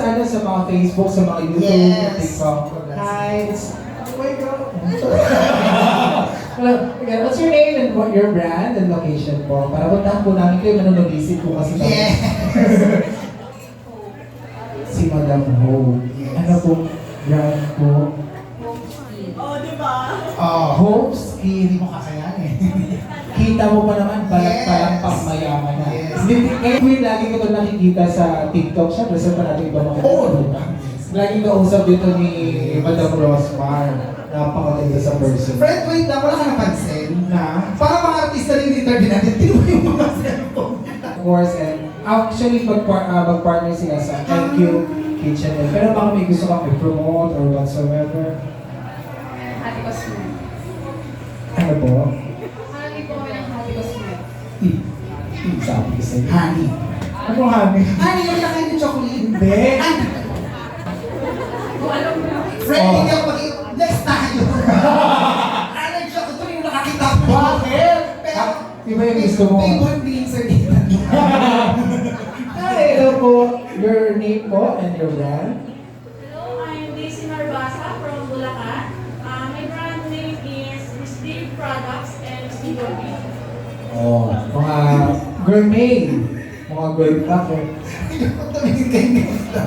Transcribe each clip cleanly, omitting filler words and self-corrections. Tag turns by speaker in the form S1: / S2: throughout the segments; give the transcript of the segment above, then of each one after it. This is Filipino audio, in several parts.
S1: sa mga Facebook, sa mga YouTube,
S2: Yes.
S1: TikTok. Hi, it's... Oh my God. Well, again, what's your name and what your brand and location po? Para puntahan po namin kayo, manonovisit po kasi kami.
S2: Yes.
S1: Si Madam Ho. Ano po brand po?
S3: Oh, di ba?
S1: Home Ski.
S2: Hindi mo kakayanin.
S1: Kita mo pa naman, balat pa lang
S2: Yes.
S1: pang mayaman na.
S2: Yes.
S1: Kaya po lagi ko ito nakikita sa TikTok. Siyempre, sa pa natin iba mga
S2: Oo.
S1: Laging kausap dito ni Madam Rosmar. Napakaganda sa person.
S2: Friend, wait lang, wala ka napansin?
S1: Na,
S2: Para mga artista rin dito din natin, tinuwa yung mga cellphone.
S1: of course, and actually mag-partner sila sa Thank You Kitchen. Pero baka may gusto kang i-promote or whatsoever.
S3: Hati ko smooth.
S1: Ano po?
S3: Hati ko ng hati ko smooth.
S1: Sabi ko sa'yo.
S2: Honey.
S1: Ano honey?
S2: Honey, yung nakain ng chocolate.
S1: Hindi.
S3: Kung alam mo na.
S2: Friend,
S1: Oh.
S2: hindi ako next tayo. Ano yung chocolate? Ito yung nakakita ko.
S1: Bakit?
S2: Pero,
S1: Iba yung gusto mo.
S2: favorite being sir dito.
S1: Hi, hello po. Your name po and your brand?
S3: Hello, I'm Daisy Marbasa from Bulacan. My brand name is Steve Products and Steve Gourmet.
S1: Oh, mga gourmet. Mga gourmet.
S2: Hindi ko tumingin kayo ganito.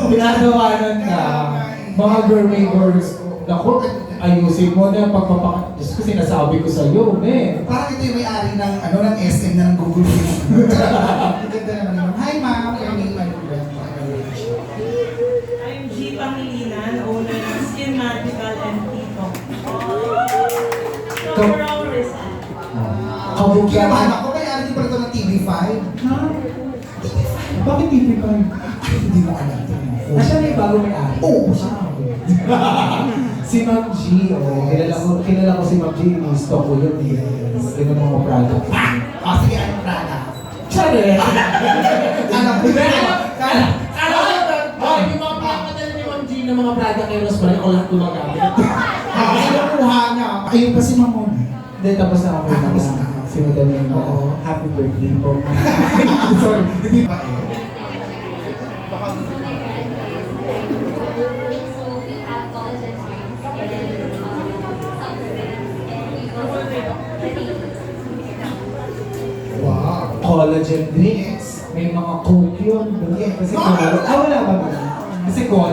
S1: Ginagawa nun ka. Mga gourmet gourmet. Naku, ayusin mo na pagpapakat. Diyos ko, sinasabi ko sa'yo, men.
S2: Parang ito yung may-ari ng, ng SM na ng Google Play. Ang ganda naman naman. Hi ma'am, your name and your brand.
S3: I'm G. Pangilinan, owner ng Skin Magical and Tito. From Rizal.
S2: Kinabahan ako, may-ari din pala ito ng TV5.
S1: Ha? Bakit hindi ka?
S2: Ay, hindi mo alam.
S1: Nasaan na yung bago may-ari?
S2: Oo, siya.
S1: Si Ma'am G, kilala ko si Ma'am G, gusto ko yun. Ganun mga product.
S2: Sige, anong prada?
S1: Tsare!
S2: Alam ko.
S1: Yung mga pinapadala ni Ma'am G na mga product kay Rosmar, ako lahat gumagamit.
S2: Kinukuha niya. Ayun pa si Mamon.
S1: Hindi, tapos na ako
S2: Tapos na.
S1: Si Madam Yung,
S2: Oo.
S1: happy birthday po. Sorry.
S2: Hindi pa eh. Wow.
S1: Collagen drinks. May mga coke yun. Kasi wala ba? Kasi collagen.